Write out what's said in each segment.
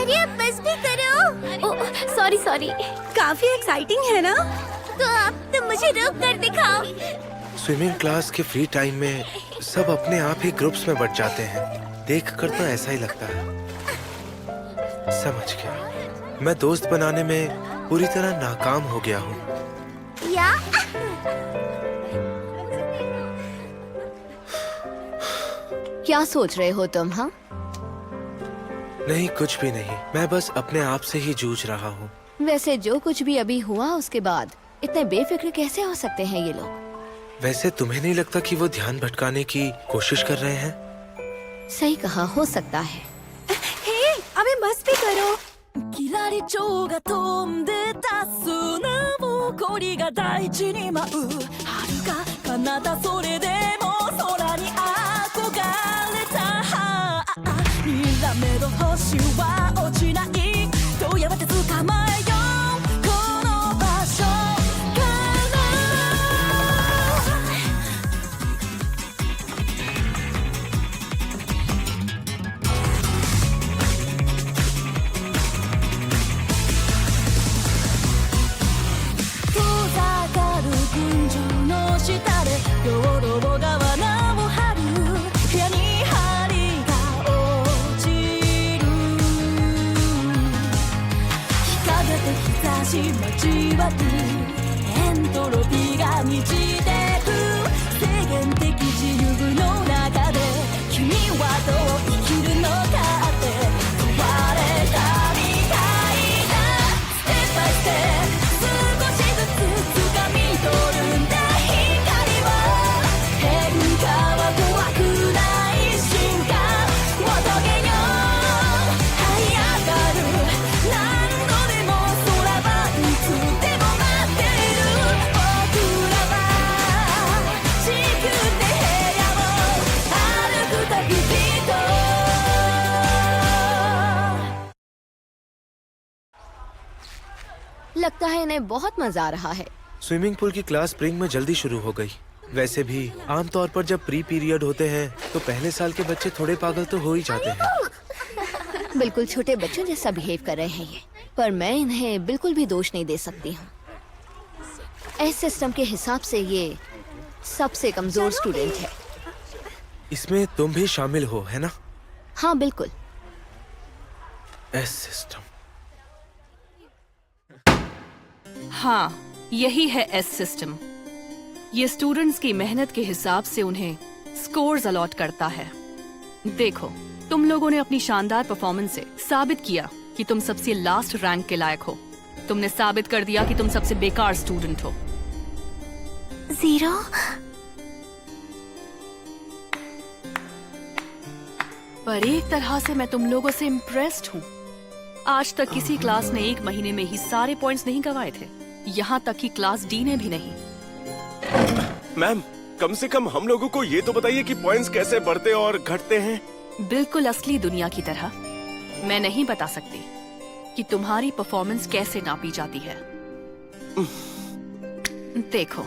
अरे अब बस भी करो। Oh sorry sorry. काफी एक्साइटिंग है ना? तो अब तुम मुझे रोक कर दिखाओ। स्विमिंग क्लास के फ्री टाइम में सब अपने आप ही ग्रुप्स में बट जाते हैं। देखकर तो ऐसा ही लगता है। समझ गया, मैं दोस्त बनाने में पूरी तरह नाकाम हो गया हूँ। या क्या सोच रहे हो तुम? हाँ नहीं, कुछ भी नहीं। मैं बस अपने आप से ही जूझ रहा हूँ। वैसे जो कुछ भी अभी हुआ उसके बाद इतने बेफिक्र कैसे हो सकते हैं ये लोग? वैसे तुम्हें नहीं लगता कि वो ध्यान भटकाने की कोशिश कर रहे हैं? सही कहा, हो सकता है। हे, अबे बस भी करो। キラリ蝶が飛んでた砂ぼこりが大地に舞う遥か彼方それでも空に憧れたにらめる星は落ちないどうやって捕まえようこの場所から遠ざかる群青の下で養老川名を張る部屋に針が落ちる日陰と日差し交わるエントロピーが満ちてく制限的自由の中で君はどう生きるのかって問われたみたいだステップバイステップ少しずつ掴み取るんだ光は変化は怖くない進化を遂げよう這い上がる何度でも空はいつでも待ってる僕らは地球で部屋を歩く旅人लगता है इन्हें बहुत मजा आ रहा है। स्विमिंग पूल की क्लास स्प्रिंग में जल्दी शुरू हो गई। वैसे भी आमतौर पर जब प्री पीरियड होते हैं तो पहले साल के बच्चे थोड़े पागल तो हो ही जाते हैं। बिल्कुल छोटे बच्चों जैसा बिहेव कर रहे हैं ये, पर मैं इन्हें बिल्कुल भी दोष नहीं दे सकती हूँ। इस सिस्टम के हिसाब से ये सबसे कमजोर स्टूडेंट है। इसमें तुम भी शामिल हो, है ना? हाँ बिल्कुल। S system. हाँ, यही है एस सिस्टम। ये स्टूडेंट्स की मेहनत के हिसाब से उन्हें स्कोर्स अलॉट करता है। देखो, तुम लोगों ने अपनी शानदार परफॉर्मेंस से साबित किया कि तुम सबसे लास्ट रैंक के लायक हो। तुमने साबित कर दिया कि तुम सबसे बेकार स्टूडेंट हो। 0 पर एक तरह से मैं तुम लोगों से इम्प्रेस्ड हूँ। आज तक किसी क्लास ने 1 महीने में ही सारे पॉइंट्स नहीं गंवाए थे। यहाँ तक कि क्लास डी ने भी नहीं। मैम, कम से कम हम लोगों को ये तो बताइए कि पॉइंट्स कैसे बढ़ते और घटते हैं। बिल्कुल असली दुनिया की तरह। मैं नहीं बता सकती कि तुम्हारी परफॉर्मेंस कैसे नापी जाती है। देखो,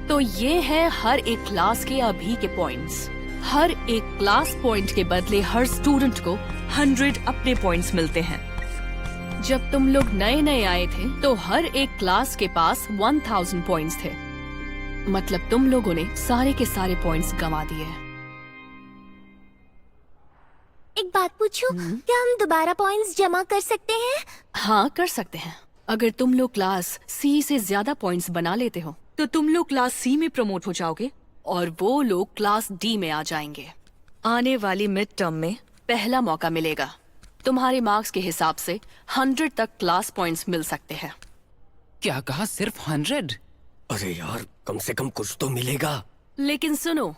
तो ये है हर एक क्लास के अभी के पॉइंट्स। हर एक क्लास पॉइंट के बदले हर स्टूडेंट को 100 अपने पॉइंट्स मिलते हैं। जब तुम लोग नए नए आए थे तो हर एक क्लास के पास 1000 पॉइंट्स थे। मतलब तुम लोगों ने सारे के सारे पॉइंट्स गंवा दिए। एक बात पूछूं? क्या हम दोबारा पॉइंट्स जमा कर सकते हैं? हाँ, कर सकते हैं। अगर तुम लोग क्लास सी से ज्यादा पॉइंट्स बना लेते हो तो तुम लोग क्लास सी में प्रमोट हो जाओगे और वो लोग क्लास डी में आ जाएंगे। आने वाली मिड टर्म में पहला मौका मिलेगा। तुम्हारे मार्क्स के हिसाब से 100 तक क्लास पॉइंट्स मिल सकते हैं। क्या कहा? सिर्फ 100? अरे यार, कम से कम कुछ तो मिलेगा। लेकिन सुनो,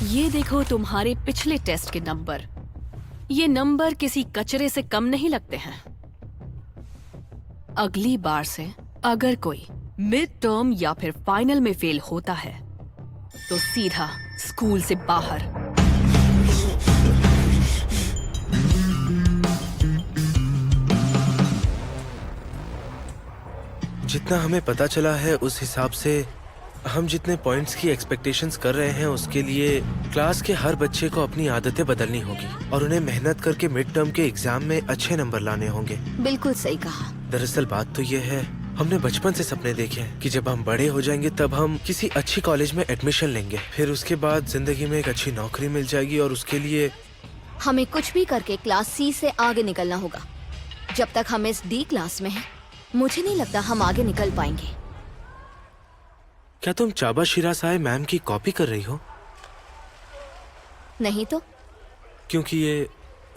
ये देखो तुम्हारे पिछले टेस्ट के नंबर। ये नंबर किसी कचरे से कम नहीं लगते हैं। अगली बार से अगर कोई मिड टर्म या फिर फाइनल में फेल होता है तो सीधा स्कूल से बाहर। जितना हमें पता चला है उस हिसाब से हम जितने पॉइंट्स की एक्सपेक्टेशंस कर रहे हैं उसके लिए क्लास के हर बच्चे को अपनी आदतें बदलनी होगी और उन्हें मेहनत करके मिड टर्म के एग्जाम में अच्छे नंबर लाने होंगे। बिल्कुल सही कहा। दरअसल बात तो ये है, हमने बचपन से सपने देखे हैं कि जब हम बड़े हो जाएंगे तब हम किसी अच्छी कॉलेज में एडमिशन लेंगे, फिर उसके बाद जिंदगी में एक अच्छी नौकरी मिल जाएगी और उसके लिए हमें कुछ भी करके क्लास सी से आगे निकलना होगा। जब तक हम इस डी क्लास में हैं, मुझे नहीं लगता हम आगे निकल पाएंगे। क्या तुम चाबा शिरासाई मैम की कॉपी कर रही हो? नहीं तो क्योंकि ये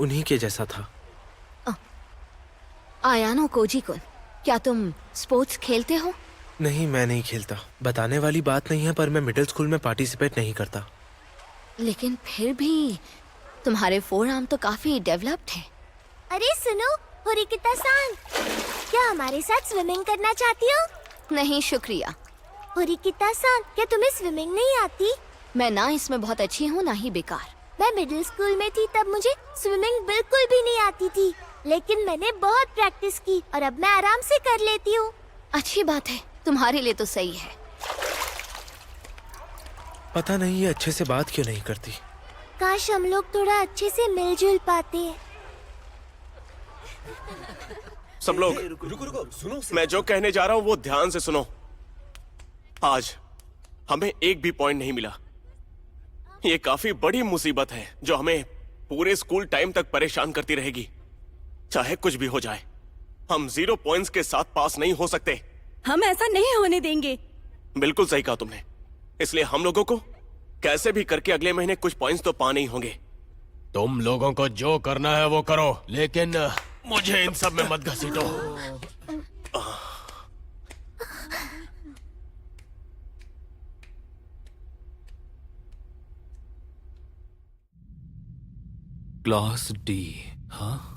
उन्हीं के जैसा था। आयानो कोजी-कुन, क्या तुम स्पोर्ट्स खेलते हो? नहीं, मैं नहीं खेलता। बताने वाली बात नहीं है, पर मैं मिडिल स्कूल में पार्टिसिपेट नहीं करता। लेकिन फिर भी तुम्हारे फोर आर्म तो काफी डेवलप्ड है। अरे सुनो, होरिकिता-सान, क्या हमारे साथ स्विमिंग करना चाहती हो? नहीं शुक्रिया। होरिकिता-सान, क्या तुम्हें स्विमिंग नहीं आती? मैं ना इसमें बहुत अच्छी हूँ ना ही बेकार। मैं मिडिल स्कूल में थी तब मुझे स्विमिंग बिल्कुल भी नहीं आती थी, लेकिन मैंने बहुत प्रैक्टिस की और अब मैं आराम से कर लेती हूँ। अच्छी बात है, तुम्हारे लिए तो सही है। पता नहीं ये अच्छे से बात क्यों नहीं करती। काश हम लोग थोड़ा अच्छे से मिलजुल पाते। सब लोग रुको, सुनो। मैं जो कहने जा रहा हूँ वो ध्यान से सुनो। आज हमें एक भी पॉइंट नहीं मिला। ये काफी बड़ी मुसीबत है जो हमें पूरे स्कूल टाइम तक परेशान करती रहेगी। चाहे कुछ भी हो जाए, हम 0 पॉइंट्स के साथ पास नहीं हो सकते। हम ऐसा नहीं होने देंगे। बिल्कुल सही कहा तुमने। इसलिए हम लोगों को कैसे भी करके अगले महीने कुछ पॉइंट्स तो पाने ही होंगे। तुम लोगों को जो करना है वो करो, लेकिन मुझे इन सब में मत घसीटो। क्लास डी, हाँ?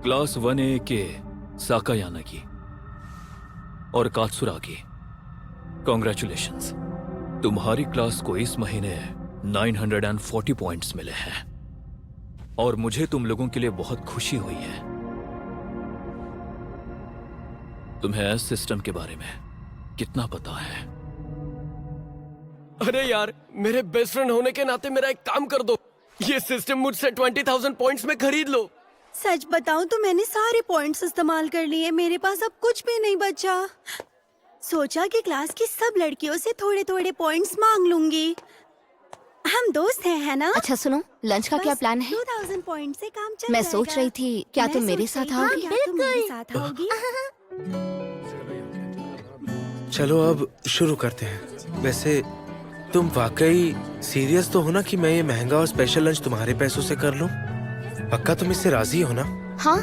क्लास 1A के साकायानागी और कात्सुरागी, कॉन्ग्रेचुलेशंस। तुम्हारी क्लास को इस महीने 940 पॉइंट्स मिले हैं और मुझे तुम लोगों के लिए बहुत खुशी हुई है। तुम्हें एस सिस्टम के बारे में कितना पता है? अरे यार, मेरे बेस्ट फ्रेंड होने के नाते मेरा एक काम कर दो। ये सिस्टम मुझसे 20,000 पॉइंट्स में खरीद लो। सच बताऊं तो मैंने सारे पॉइंट्स इस्तेमाल कर लिए। मेरे पास अब कुछ भी नहीं बचा। सोचा कि क्लास की सब लड़कियों से थोड़े थोड़े पॉइंट्स मांग लूंगी। हम दोस्त हैं, है ना? अच्छा सुनो, लंच का क्या प्लान है? 2000 पॉइंट से काम चल मैं जाएगा। सोच रही थी, क्या तुम मेरे साथ आओगी? क्या तुम मेरे साथ आओगी? चलो अब शुरू करते हैं। वैसे तुम वाकई सीरियस तो हो ना कि मैं ये महंगा और स्पेशल लंच तुम्हारे पैसों से कर लूं? पक्का तुम इससे राजी हो ना? हाँ,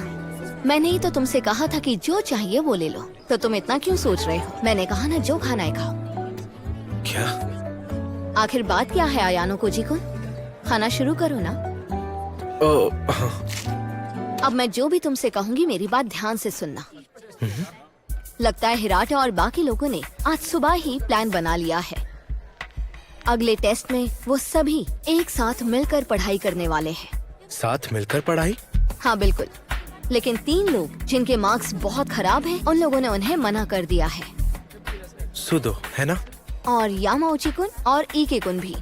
मैंने ही तो तुमसे कहा था कि जो चाहिए वो ले लो, तो तुम इतना क्यों सोच रहे हो? मैंने कहा ना, जो खाना है खाओ। क्या? आखिर बात क्या है आयानो कोजी-कुन? खाना शुरू करो ना। हाँ। अब मैं जो भी तुमसे कहूंगी मेरी बात ध्यान से सुनना। लगता है हिराटा और बाकी लोगों ने आज सुबह ही प्लान बना लिया है। अगले टेस्ट में वो सभी एक साथ मिलकर पढ़ाई करने वाले हैं। साथ मिलकर पढ़ाई? हाँ बिल्कुल, लेकिन 3 लोग जिनके मार्क्स बहुत खराब हैं, उन लोगों ने उन्हें मना कर दिया है। सुदो है ना? और यामाउची-कुन और ईके-कुन भी।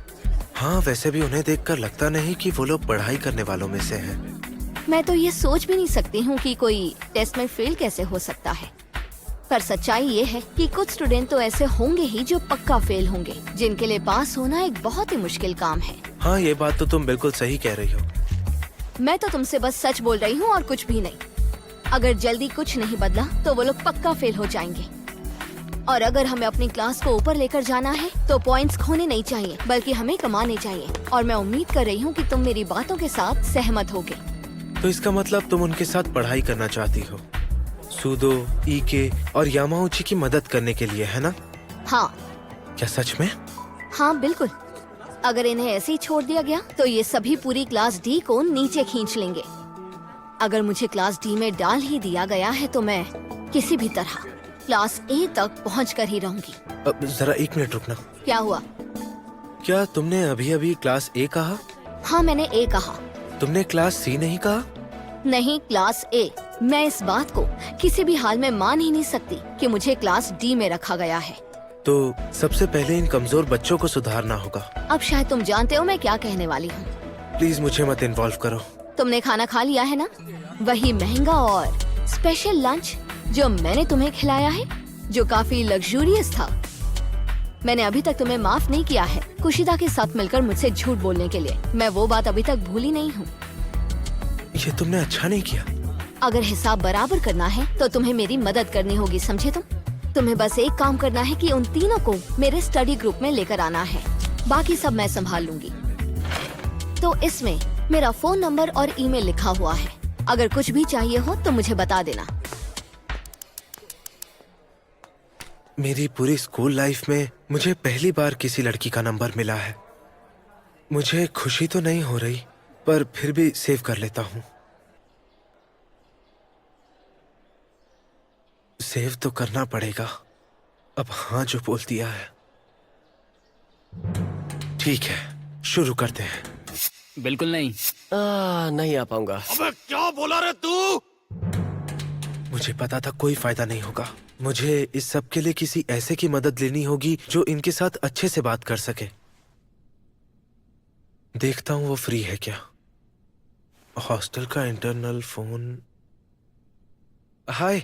हाँ, वैसे भी उन्हें देखकर लगता नहीं कि वो लोग पढ़ाई करने वालों में से हैं। मैं तो ये सोच भी नहीं सकती हूँ कि कोई टेस्ट में फेल कैसे हो सकता है। पर सच्चाई ये है कि कुछ स्टूडेंट तो ऐसे होंगे ही जो पक्का फेल होंगे, जिनके लिए पास होना एक बहुत ही मुश्किल काम है। हाँ, ये बात तो तुम बिल्कुल सही कह रही हो। मैं तो तुमसे बस सच बोल रही हूँ और कुछ भी नहीं। अगर जल्दी कुछ नहीं बदला तो वो लोग पक्का फेल हो जाएंगे। और अगर हमें अपनी क्लास को ऊपर लेकर जाना है तो पॉइंट्स खोने नहीं चाहिए, बल्कि हमें कमाने चाहिए। और मैं उम्मीद कर रही हूँ कि तुम मेरी बातों के साथ सहमत होगे। तो इसका मतलब तुम उनके साथ पढ़ाई करना चाहती हो, सुदो, ईके और यामाउची की मदद करने के लिए, है ना? हाँ। क्या सच में? हाँ बिल्कुल। अगर इन्हें ऐसे ही छोड़ दिया गया तो ये सभी पूरी क्लास डी को नीचे खींच लेंगे। अगर मुझे क्लास डी में डाल ही दिया गया है तो मैं किसी भी तरह क्लास ए तक पहुंचकर ही रहूंगी। जरा 1 मिनट रुकना। क्या हुआ? क्या तुमने अभी अभी क्लास ए कहा? हाँ, मैंने ए कहा। तुमने क्लास सी नहीं कहा? नहीं, क्लास ए। मैं इस बात को किसी भी हाल में मान ही नहीं सकती कि मुझे क्लास डी में रखा गया है। तो सबसे पहले इन कमजोर बच्चों को सुधारना होगा। अब शायद तुम जानते हो मैं क्या कहने वाली हूँ। प्लीज मुझे मत इन्वॉल्व करो। तुमने खाना खा लिया है ना? वही महंगा और स्पेशल लंच जो मैंने तुम्हें खिलाया है, जो काफी लग्जूरियस था। मैंने अभी तक तुम्हें माफ नहीं किया है कुशिदा के साथ मिलकर मुझसे झूठ बोलने के लिए। मैं वो बात अभी तक भूली नहीं हूँ। ये तुमने अच्छा नहीं किया। अगर हिसाब बराबर करना है तो तुम्हें मेरी मदद करनी होगी, समझे तुम? तुम्हें बस एक काम करना है कि उन तीनों को मेरे स्टडी ग्रुप में लेकर आना है। बाकी सब मैं संभाल लूंगी। तो इसमें मेरा फोन नंबर और ईमेल लिखा हुआ है। अगर कुछ भी चाहिए हो तो मुझे बता देना। मेरी पूरी स्कूल लाइफ में मुझे पहली बार किसी लड़की का नंबर मिला है। मुझे खुशी तो नहीं हो रही, पर फिर भी सेव कर लेता हूँ। सेव तो करना पड़ेगा। अब हाँ जो बोल दिया है। ठीक है, शुरू करते हैं। बिल्कुल नहीं। नहीं आ पाऊंगा। अबे क्या बोला रे तू? मुझे पता था कोई फायदा नहीं होगा। मुझे इस सब के लिए किसी ऐसे की मदद लेनी होगी जो इनके साथ अच्छे से बात कर सके। देखता हूँ वो फ्री है क्या। हॉस्टल का इंटरनल फोन। हाय,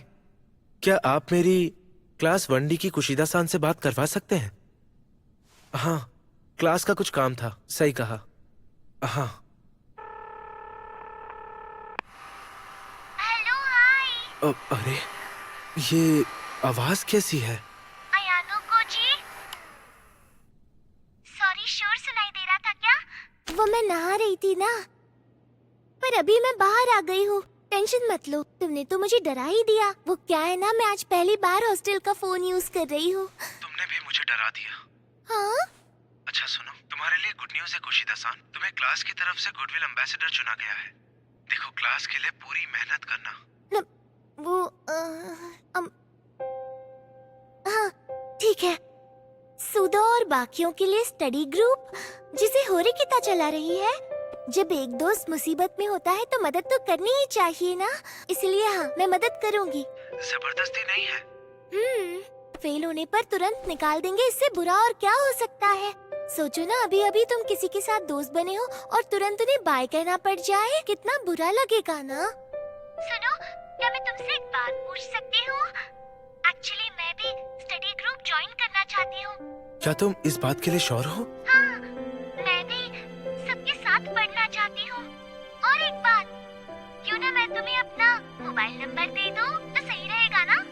क्या आप मेरी क्लास 1D की कुशिदा सान से बात करवा सकते हैं? हाँ, क्लास का कुछ काम था। सही कहा। हाँ। हेलो, हाय। अरे, ये आवाज कैसी है? अयानो कोजी। सॉरी, शोर सुनाई दे रहा था क्या? वो मैं नहा रही थी ना, पर अभी मैं बाहर आ गई हूँ। टेंशन मत लो, तुमने तो मुझे डरा ही दिया। वो क्या है ना, मैं आज पहली बार हॉस्टल का फोन यूज कर रही हूँ। तुमने भी मुझे डरा दिया। हाँ? अच्छा सुनो, तुम्हारे लिए गुड न्यूज है कुशिदा सान। तुम्हें क्लास की तरफ से गुडविल एम्बेसडर चुना गया है। देखो, क्लास के लिए पूरी मेहनत करना। वो हाँ, ठीक है। सुधा और बाकियों के लिए स्टडी ग्रुप, जिसे होरिकिता चला रही है। जब एक दोस्त मुसीबत में होता है तो मदद तो करनी ही चाहिए ना, इसलिए हाँ, मैं मदद करूँगी। जबरदस्ती नहीं है। फेल होने पर तुरंत निकाल देंगे, इससे बुरा और क्या हो सकता है। सोचो ना, अभी अभी तुम किसी के साथ दोस्त बने हो और तुरंत उन्हें बाय कहना पड़ जाए, कितना बुरा लगेगा ना। सुनो, क्या मैं तुमसे एक बात पूछ सकती हूँ? एक्चुअली मैं भी स्टडी ग्रुप ज्वाइन करना चाहती हूँ। क्या तुम इस बात के लिए श्योर हो? हाँ, मैं भी सबके साथ पढ़ना चाहती हूँ। और एक बात, क्यों ना मैं तुम्हें अपना मोबाइल नंबर दे दूँ, तो सही रहेगा ना?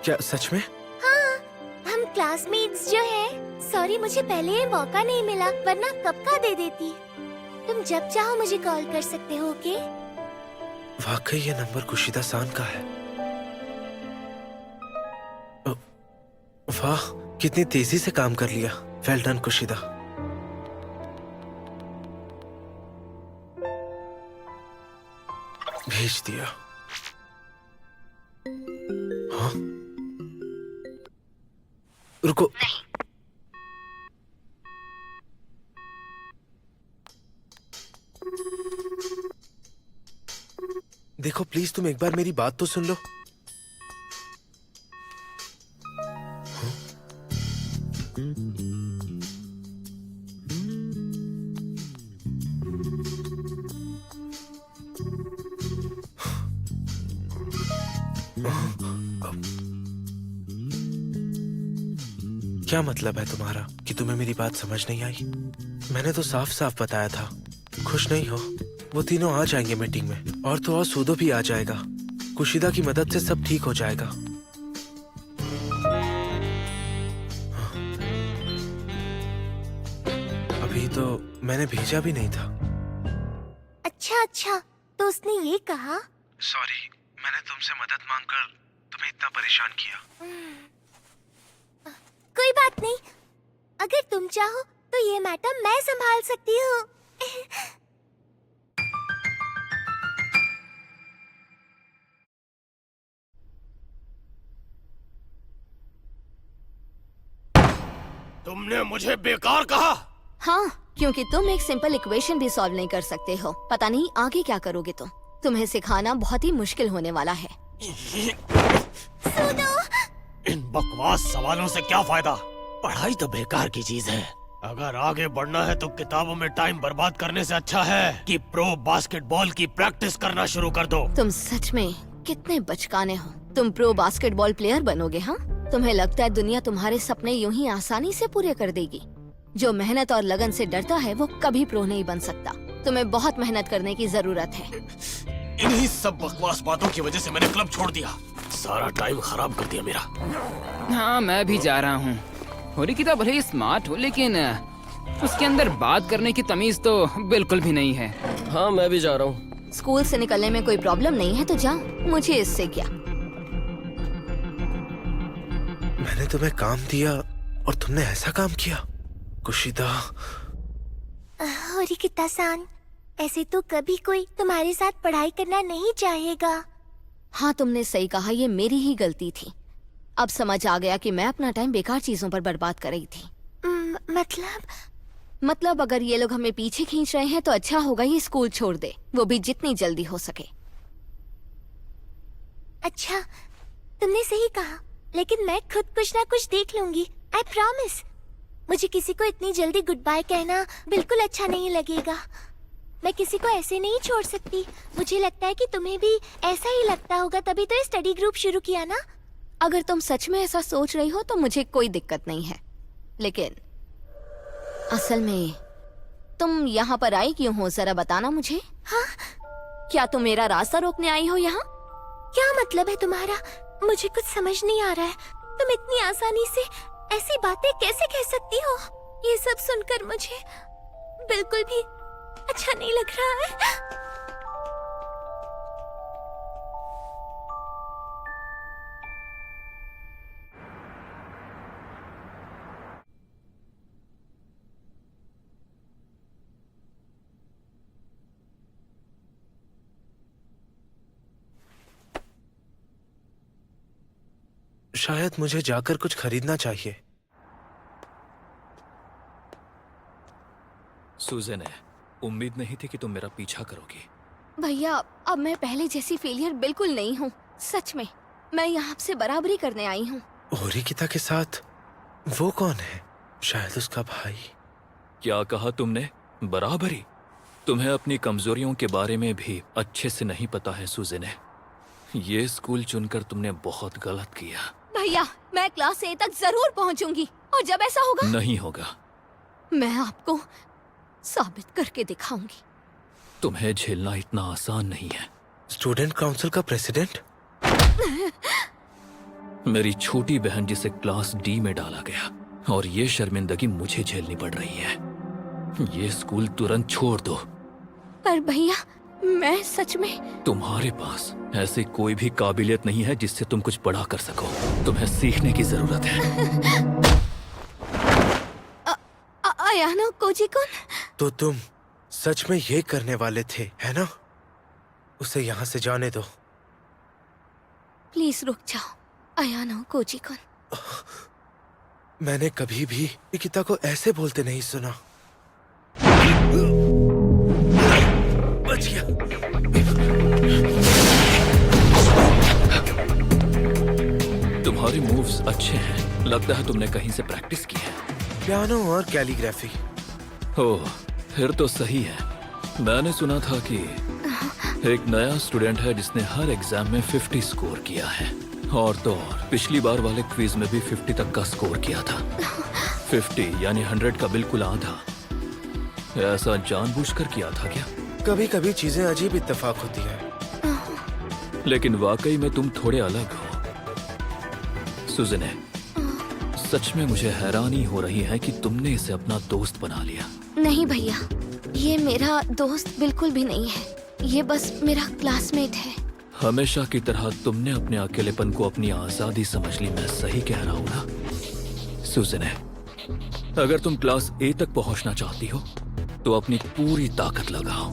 क्या सच में? हाँ, हम क्लासमेट्स जो हैं। सॉरी, मुझे पहले ये मौका नहीं मिला, वरना कब का दे देती। तुम जब चाहो मुझे कॉल कर सकते हो, ओके? वाकई ये नंबर कुशिदा सान का है। वाह, कितनी तेजी से काम कर लिया। Well done Kushida. भेज दिया। हाँ? रुको। देखो प्लीज, तुम एक बार मेरी बात तो सुन लो। क्या मतलब है तुम्हारा कि तुम्हें मेरी बात समझ नहीं आई? मैंने तो साफ साफ बताया था। खुश नहीं हो? वो तीनों आ जाएंगे मीटिंग में, और तो और सूदो भी आ जाएगा। कुशिदा की मदद से सब ठीक हो जाएगा। हाँ। अभी तो मैंने भेजा भी नहीं था। अच्छा, तो उसने ये कहा? सॉरी, मैंने तुमसे मदद मांगकर तुम्हें इतना परेशान किया। कोई बात नहीं, अगर तुम चाहो तो ये मैटर मैं संभाल सकती हूँ। तुमने मुझे बेकार कहा। हाँ, क्योंकि तुम एक सिंपल इक्वेशन भी सॉल्व नहीं कर सकते हो। पता नहीं आगे क्या करोगे तुम। तुम्हें सिखाना बहुत ही मुश्किल होने वाला है। इन बकवास सवालों से क्या फायदा? पढ़ाई तो बेकार की चीज है। अगर आगे बढ़ना है तो किताबों में टाइम बर्बाद करने से अच्छा है कि प्रो बास्केटबॉल की प्रैक्टिस करना शुरू कर दो। तुम सच में कितने बचकाने हो। तुम प्रो बास्केटबॉल प्लेयर बनोगे? हाँ, तुम्हें लगता है दुनिया तुम्हारे सपने यूं ही आसानी से पूरे कर देगी? जो मेहनत और लगन से डरता है वो कभी प्रो नहीं बन सकता। तुम्हें बहुत मेहनत करने की जरूरत है। इन्हीं सब बकवास बातों की वजह से मैंने क्लब छोड़ दिया। सारा टाइम खराब कर दिया मेरा। हाँ, मैं भी जा रहा हूँ। होरिकिता भले ही स्मार्ट हो, लेकिन उसके अंदर बात करने की तमीज तो बिल्कुल भी नहीं है। हाँ, मैं भी जा रहा हूँ। स्कूल से निकलने में कोई प्रॉब्लम नहीं है तो जाओ, मुझे इससे क्या। मैंने तुम्हें काम दिया और तुमने ऐसा काम किया। कुशिदा, होरिकिता-सान, ऐसे तो कभी कोई तुम्हारे साथ पढ़ाई करना नहीं चाहेगा। हाँ, तुमने सही कहा, ये मेरी ही गलती थी। अब समझ आ गया कि मैं अपना टाइम बेकार चीजों पर बर्बाद कर रही थी। मतलब अगर ये लोग हमें पीछे खींच रहे हैं तो अच्छा होगा ये स्कूल छोड़ दे, वो भी जितनी जल्दी हो सके। अच्छा, तुमने सही कहा, लेकिन मैं खुद कुछ ना कुछ देख लूंगी। I promise. मुझे किसी को इतनी जल्दी गुड बाय कहना बिल्कुल अच्छा नहीं लगेगा। मैं किसी को ऐसे नहीं छोड़ सकती। मुझे लगता है कि तुम्हें भी ऐसा ही लगता होगा, तभी तो ये स्टडी ग्रुप शुरू किया ना। अगर तुम सच में ऐसा सोच रही हो तो मुझे कोई दिक्कत नहीं है, लेकिन असल में तुम यहाँ पर आई क्यों हो, जरा बताना मुझे। हाँ? क्या तुम मेरा रास्ता रोकने आई हो यहाँ? क्या मतलब है तुम्हारा? मुझे कुछ समझ नहीं आ रहा है। तुम इतनी आसानी से ऐसी बातें कैसे कह सकती हो? ये सब सुनकर मुझे बिल्कुल भी अच्छा नहीं लग रहा है। शायद मुझे जाकर कुछ खरीदना चाहिए। सुजन है, उम्मीद नहीं थी कि तुम मेरा पीछा करोगी। भैया, अब मैं पहले जैसी फेलियर बिल्कुल नहीं हूँ। सच में मैं यहाँ से बराबरी करने आई हूँ। होरिकिता के साथ वो कौन है? शायद उसका भाई। क्या कहा तुमने? बराबरी? तुम्हें अपनी कमजोरियों के बारे में भी अच्छे से नहीं पता है सुजन है। ये स्कूल चुनकर तुमने बहुत गलत किया। भैया, मैं क्लास ए तक जरूर पहुँचूंगी, और जब ऐसा होगा नहीं होगा। मैं आपको साबित करके दिखाऊंगी। तुम्हें झेलना इतना आसान नहीं है। स्टूडेंट काउंसिल का प्रेसिडेंट? मेरी छोटी बहन जिसे क्लास डी में डाला गया, और ये शर्मिंदगी मुझे झेलनी पड़ रही है। ये स्कूल तुरंत छोड़ दो। पर भैया, मैं सच में। तुम्हारे पास ऐसी कोई भी काबिलियत नहीं है जिससे तुम कुछ बड़ा कर सको। तुम्हें सीखने की जरूरत है। अयानो कोजी-कुन? तो तुम सच में ये करने वाले थे, है ना? उसे यहाँ से जाने दो। प्लीज रुक जाओ, अयानो कोजी-कुन। मैंने कभी भी निकिता को ऐसे बोलते नहीं सुना। बच गया। तुम्हारे मूव्स अच्छे हैं। लगता है तुमने कहीं से प्रैक्टिस की है। पियानो और कैलीग्राफी। ओह, फिर तो सही है। मैंने सुना था कि एक नया स्टूडेंट है जिसने हर एग्जाम में 50 स्कोर किया है, और तो और पिछली बार वाले क्विज में भी 50 तक का स्कोर किया था। 50 यानी 100 का बिल्कुल आधा। ऐसा जानबूझकर किया था क्या? कभी कभी चीजें अजीब इत्तेफाक होती है। लेकिन वाकई में तुम थोड़े अलग हो सुजने। सच में मुझे हैरानी हो रही है कि तुमने इसे अपना दोस्त बना लिया। नहीं भैया, ये मेरा दोस्त बिल्कुल भी नहीं है। ये बस मेरा क्लासमेट है। हमेशा की तरह तुमने अपने अकेलेपन को अपनी आजादी समझ ली। मैं सही कह रहा हूँ ना सुजने? अगर तुम क्लास ए तक पहुंचना चाहती हो तो अपनी पूरी ताकत लगाओ।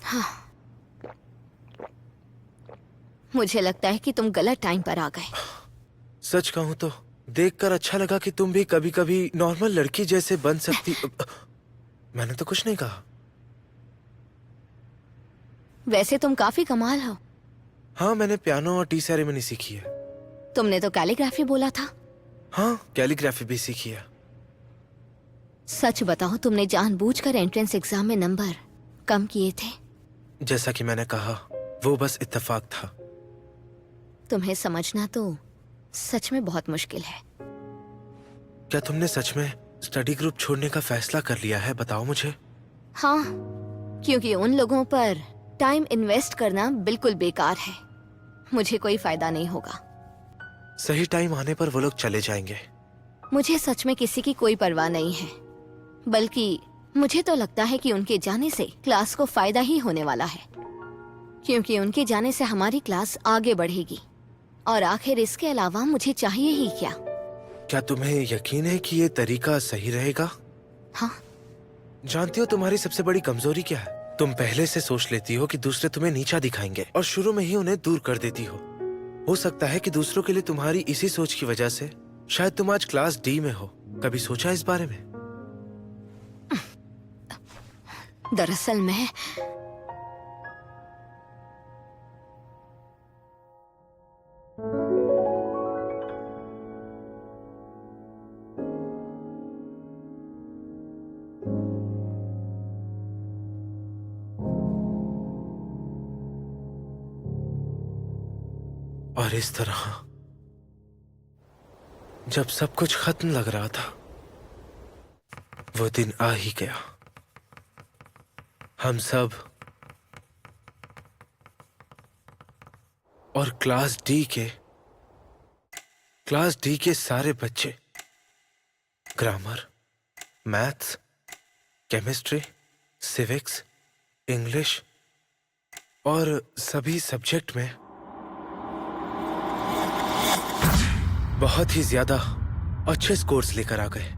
हाँ, मुझे लगता है कि तुम गलत टाइम पर आ गए। सच कहूं तो देखकर अच्छा लगा कि तुम भी कभी कभी नॉर्मल लड़की जैसे बन सकती। मैंने तो कुछ नहीं कहा। वैसे तुम काफी कमाल हो। हाँ, मैंने पियानो और टी सेरेमनी सीखी है। तुमने तो कैलीग्राफी बोला था। हाँ, कैलीग्राफी भी सीखी है। सच बताओ, तुमने जानबूझकर एंट्रेंस एग्जाम में नंबर कम किए थे? जैसा कि मैंने कहा, वो बस इत्तेफाक था। तुम्हें समझना तो सच में बहुत मुश्किल है। क्या तुमने सच में स्टडी ग्रुप छोड़ने का फैसला कर लिया है? बताओ मुझे। हाँ, क्योंकि उन लोगों पर टाइम इन्वेस्ट करना बिल्कुल बेकार है। मुझे कोई फायदा नहीं होगा। सही टाइम आने पर वो लोग चले जाएंगे। मुझे सच में किसी की कोई परवाह नहीं है, बल्कि मुझे तो लगता है कि उनके जाने से क्लास को फायदा ही होने वाला है, क्योंकि उनके जाने से हमारी क्लास आगे बढ़ेगी। और आखिर इसके अलावा मुझे चाहिए ही क्या? क्या तुम्हें यकीन है कि ये तरीका सही रहेगा? हाँ। जानती हो तुम्हारी सबसे बड़ी कमजोरी क्या है? तुम पहले से सोच लेती हो कि दूसरे तुम्हें नीचा दिखाएंगे और शुरू में ही उन्हें दूर कर देती हो। हो सकता है कि दूसरों के लिए तुम्हारी इसी सोच की वजह से शायद तुम आज क्लास डी में हो। कभी सोचा इस बारे में? दरअसल मैं और इस तरह जब सब कुछ खत्म लग रहा था, वो दिन आ ही गया। हम सब और क्लास डी के सारे बच्चे grammar, maths, chemistry, civics, English और सभी सब्जेक्ट में बहुत ही ज्यादा अच्छे स्कोर्स लेकर आ गए।